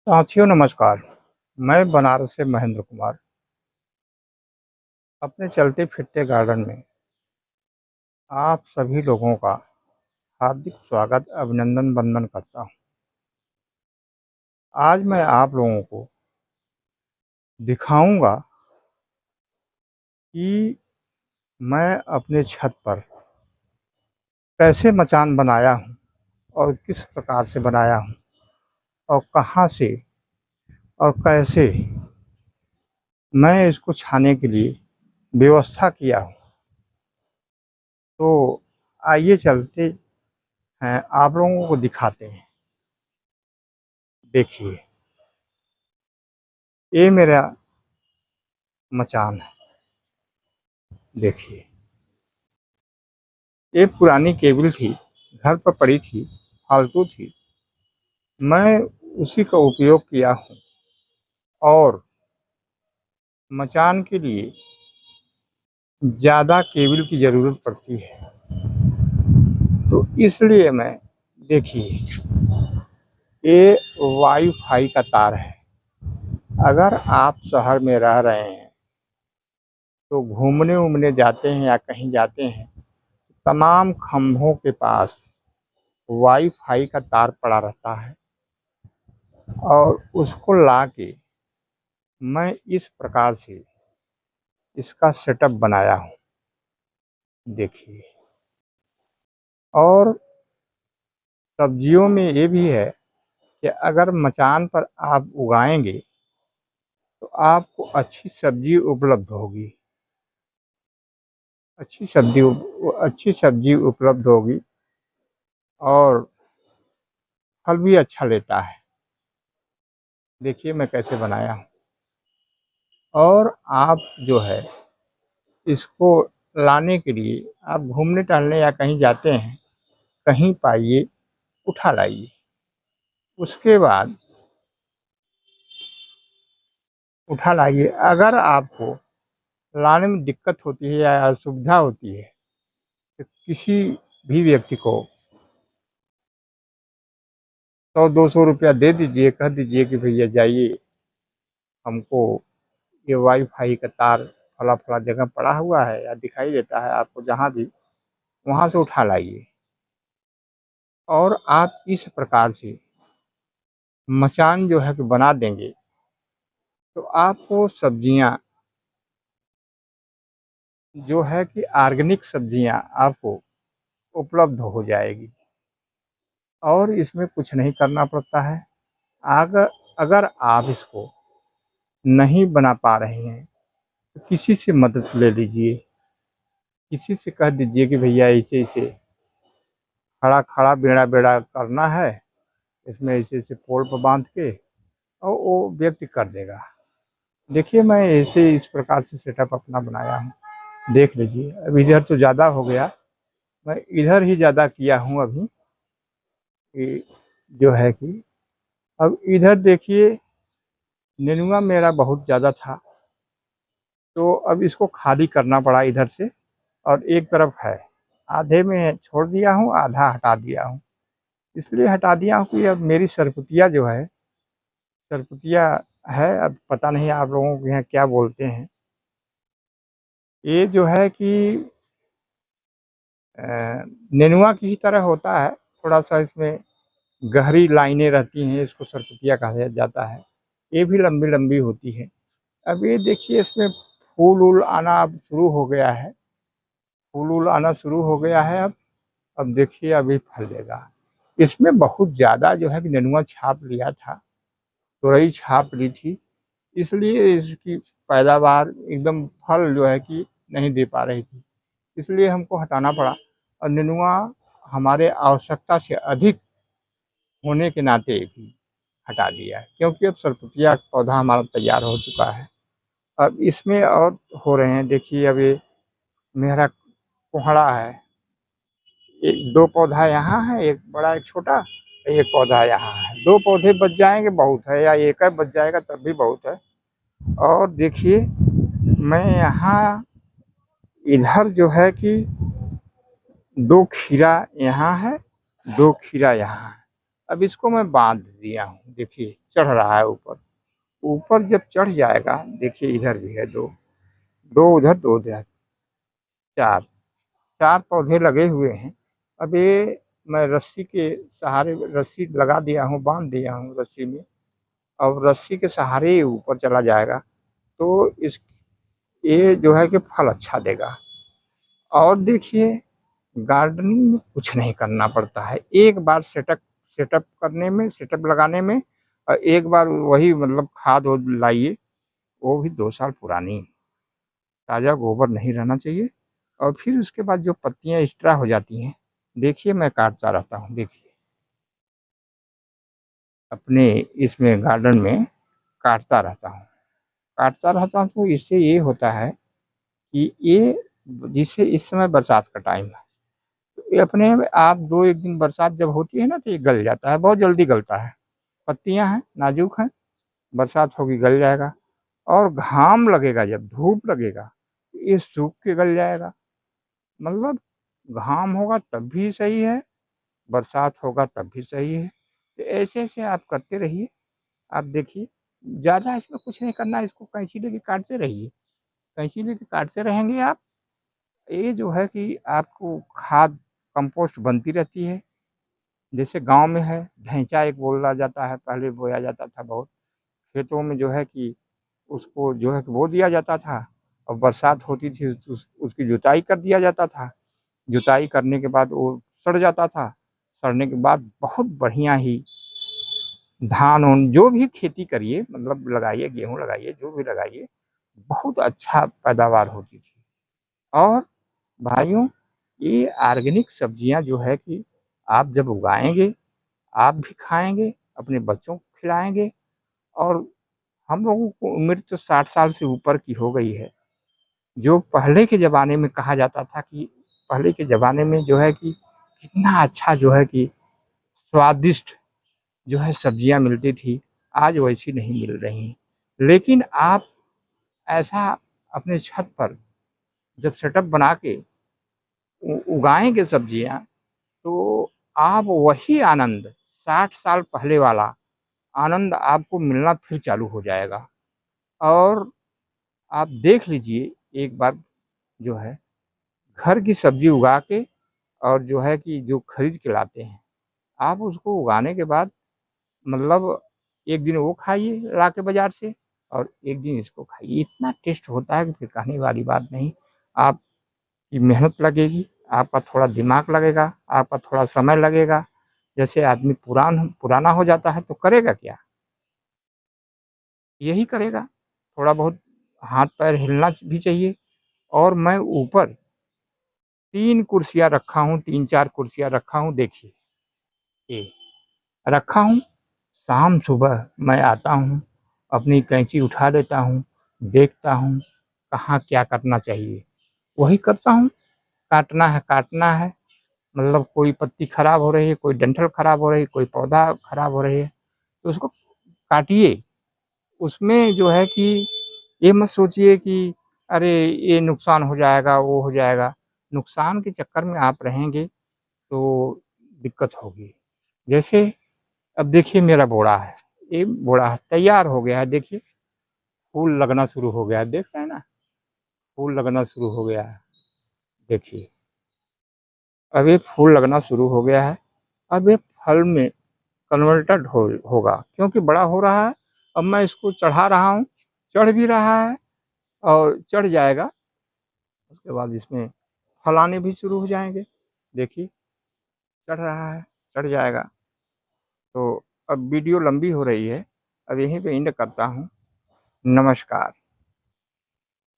साथियों नमस्कार। मैं बनारस से महेंद्र कुमार अपने चलते फिरते गार्डन में आप सभी लोगों का हार्दिक स्वागत अभिनंदन वंदन करता हूं। आज मैं आप लोगों को दिखाऊंगा कि मैं अपने छत पर कैसे मचान बनाया हूं और किस प्रकार से बनाया हूं और कहां से और कैसे मैं इसको छाने के लिए व्यवस्था किया हूं। तो आइए चलते हैं, आप लोगों को दिखाते हैं। देखिए, ये मेरा मचान है। देखिए, ये पुरानी केबल थी, घर पर पड़ी थी, फालतू थी। मैं उसी का उपयोग किया हूँ और मचान के लिए ज़्यादा केबल की ज़रूरत पड़ती है, तो इसलिए मैं, देखिए, ये वाईफाई का तार है। अगर आप शहर में रह रहे हैं तो घूमने उमने जाते हैं या कहीं जाते हैं, तमाम खंभों के पास वाईफाई का तार पड़ा रहता है और उसको लाके मैं इस प्रकार से इसका सेटअप बनाया हूँ। देखिए, और सब्जियों में ये भी है कि अगर मचान पर आप उगाएंगे तो आपको अच्छी सब्जी उपलब्ध होगी और फल भी अच्छा लेता है। देखिए मैं कैसे बनाया हूँ। और आप जो है इसको लाने के लिए आप घूमने टहलने या कहीं जाते हैं, कहीं पाइए, उठा लाइए। उसके बाद उठा लाइए। अगर आपको लाने में दिक्कत होती है या असुविधा होती है तो किसी भी व्यक्ति को 100-200 रुपया दे दीजिए, कह दीजिए कि भैया जाइए, हमको ये वाईफाई का तार फला फला जगह पड़ा हुआ है या दिखाई देता है आपको, जहाँ भी, वहाँ से उठा लाइए। और आप इस प्रकार से मचान जो है कि बना देंगे तो आपको सब्जियां जो है कि ऑर्गेनिक सब्जियां आपको उपलब्ध हो जाएगी और इसमें कुछ नहीं करना पड़ता है। अगर अगर आप इसको नहीं बना पा रहे हैं तो किसी से मदद ले लीजिए। किसी से कह दीजिए कि भैया ऐसे ऐसे खड़ा खड़ा बेड़ा बेड़ा करना है, इसमें ऐसे ऐसे पोल पर बांध के, और वो व्यक्ति कर देगा। देखिए मैं ऐसे इस प्रकार से सेटअप अपना बनाया हूँ। देख लीजिए, अब इधर तो ज़्यादा हो गया, मैं इधर ही ज़्यादा किया हूँ अभी कि जो है कि, अब इधर देखिए नेनुआ मेरा बहुत ज़्यादा था तो अब इसको खाली करना पड़ा इधर से, और एक तरफ है, आधे में छोड़ दिया हूँ, आधा हटा दिया हूँ। इसलिए हटा दिया हूँ कि अब मेरी सरपुतिया जो है, सरपुतिया है, अब पता नहीं आप लोगों के यहाँ क्या बोलते हैं, ये जो है कि नेनुआ की ही तरह होता है। थोड़ा सा इसमें गहरी लाइनें रहती हैं, इसको सरपुतिया कहा जाता है। ये भी लंबी लंबी होती है। अब ये देखिए इसमें फूल वूल आना अब शुरू हो गया है, फूल वूल आना शुरू हो गया है। अब देखिए अभी फल देगा। इसमें बहुत ज़्यादा जो है कि नेनुआ छाप लिया था, तुरई छाप ली थी, इसलिए इसकी पैदावार एकदम फल जो है कि नहीं दे पा रही थी, इसलिए हमको हटाना पड़ा। और नेनुआ हमारे आवश्यकता से अधिक होने के नाते भी हटा दिया है, क्योंकि अब सरपुतिया का पौधा हमारा तैयार हो चुका है। अब इसमें और हो रहे हैं। देखिए अब ये मेरा कोहड़ा है, एक दो पौधा यहाँ है, एक बड़ा एक छोटा, एक पौधा यहाँ है। दो पौधे बच जाएंगे बहुत है, या एक है बच जाएगा तब भी बहुत है। और देखिए मैं यहाँ इधर जो है कि 2 खीरा यहाँ है, 2 खीरा यहाँ है। अब इसको मैं बांध दिया हूँ, देखिए चढ़ रहा है ऊपर। ऊपर जब चढ़ जाएगा, देखिए इधर भी है दो, दो उधर दो उधर, चार, चार पौधे लगे हुए हैं। अब ये मैं रस्सी के सहारे, रस्सी लगा दिया हूँ, बांध दिया हूँ रस्सी में। अब रस्सी के सहारे ये ऊपर चला जाएगा, तो इस ये जो है कि फल अच्छा देगा। और देखिए, गार्डनिंग में कुछ नहीं करना पड़ता है, एक बार सेटअप सेटअप करने में, सेटअप लगाने में, और एक बार वही मतलब खाद वाद लाइए, वो भी 2 साल पुरानी, ताज़ा गोबर नहीं रहना चाहिए। और फिर उसके बाद जो पत्तियां एक्स्ट्रा हो जाती हैं, देखिए मैं काटता रहता हूँ, देखिए अपने इसमें गार्डन में काटता रहता हूँ, काटता रहता हूँ। तो इससे ये होता है कि ये, जिससे इस समय बरसात का टाइम है, तो ये अपने आप 2 एक दिन बरसात जब होती है ना, तो ये गल जाता है, बहुत जल्दी गलता है। पत्तियां हैं, नाजुक हैं, बरसात होगी गल जाएगा। और घाम लगेगा, जब धूप लगेगा, तो ये सूख के गल जाएगा। मतलब घाम होगा तब भी सही है, बरसात होगा तब भी सही है। तो ऐसे ऐसे आप करते रहिए। आप देखिए, ज़्यादा इसमें कुछ नहीं करना है, इसको कैंची लेके काटते रहिए। कैंची लेके काटते रहेंगे आप, ये जो है कि आपको खाद कंपोस्ट बनती रहती है। जैसे गांव में है, ढैंचा एक बोला जाता है, पहले बोया जाता था बहुत, खेतों में जो है कि उसको जो है कि बो दिया जाता था, और बरसात होती थी उसकी जुताई कर दिया जाता था। जुताई करने के बाद वो सड़ जाता था, सड़ने के बाद बहुत बढ़िया ही धान उन जो भी खेती करिए, मतलब लगाइए, गेहूँ लगाइए, जो भी लगाइए, बहुत अच्छा पैदावार होती थी। और भाइयों, ये ऑर्गेनिक सब्जियां जो है कि आप जब उगाएंगे, आप भी खाएंगे, अपने बच्चों को खिलाएंगे। और हम लोगों को उम्र तो 60 साल से ऊपर की हो गई है। जो पहले के ज़माने में कहा जाता था कि पहले के ज़माने में जो है कि कितना अच्छा जो है कि स्वादिष्ट जो है सब्जियां मिलती थी, आज वैसी नहीं मिल रही। लेकिन आप ऐसा अपने छत पर जब सेटअप बना के उगाएंगे सब्जियां, तो आप वही आनंद, 60 साल पहले वाला आनंद आपको मिलना फिर चालू हो जाएगा। और आप देख लीजिए एक बार, जो है घर की सब्जी उगा के, और जो है कि जो खरीद के लाते हैं, आप उसको उगाने के बाद मतलब एक दिन वो खाइए ला के बाजार से, और एक दिन इसको खाइए, इतना टेस्ट होता है कि फिर कहने वाली बात नहीं। आपकी मेहनत लगेगी, आपका थोड़ा दिमाग लगेगा, आपका थोड़ा समय लगेगा। जैसे आदमी पुराना हो जाता है तो करेगा क्या, यही करेगा, थोड़ा बहुत हाथ पैर हिलना भी चाहिए। और मैं ऊपर 3 कुर्सियाँ रखा हूँ, 3 4 कुर्सियाँ रखा हूँ, देखिए ये रखा हूँ। शाम सुबह मैं आता हूँ, अपनी कैंची उठा लेता हूँ, देखता हूँ कहाँ क्या करना चाहिए, वही करता हूँ। काटना है काटना है, मतलब कोई पत्ती खराब हो रही है, कोई डंठल खराब हो रही है, कोई पौधा खराब हो रही है, तो उसको काटिए। उसमें जो है कि ये मत सोचिए कि अरे ये नुकसान हो जाएगा, वो हो जाएगा। नुकसान के चक्कर में आप रहेंगे तो दिक्कत होगी। जैसे अब देखिए मेरा बोड़ा है, ये बोड़ा है, तैयार हो गया है, देखिए फूल लगना शुरू हो गया है, देख रहे हैं ना, फूल लगना शुरू हो गया है, देखिए अब ये फूल लगना शुरू हो गया है। अब ये फल में कन्वर्टेड होगा, क्योंकि बड़ा हो रहा है। अब मैं इसको चढ़ा रहा हूँ, चढ़ भी रहा है, और चढ़ जाएगा, उसके बाद इसमें फल आने भी शुरू हो जाएंगे। देखिए चढ़ रहा है, चढ़ जाएगा। तो अब वीडियो लंबी हो रही है, अब यहीं पे एंड करता हूँ। नमस्कार।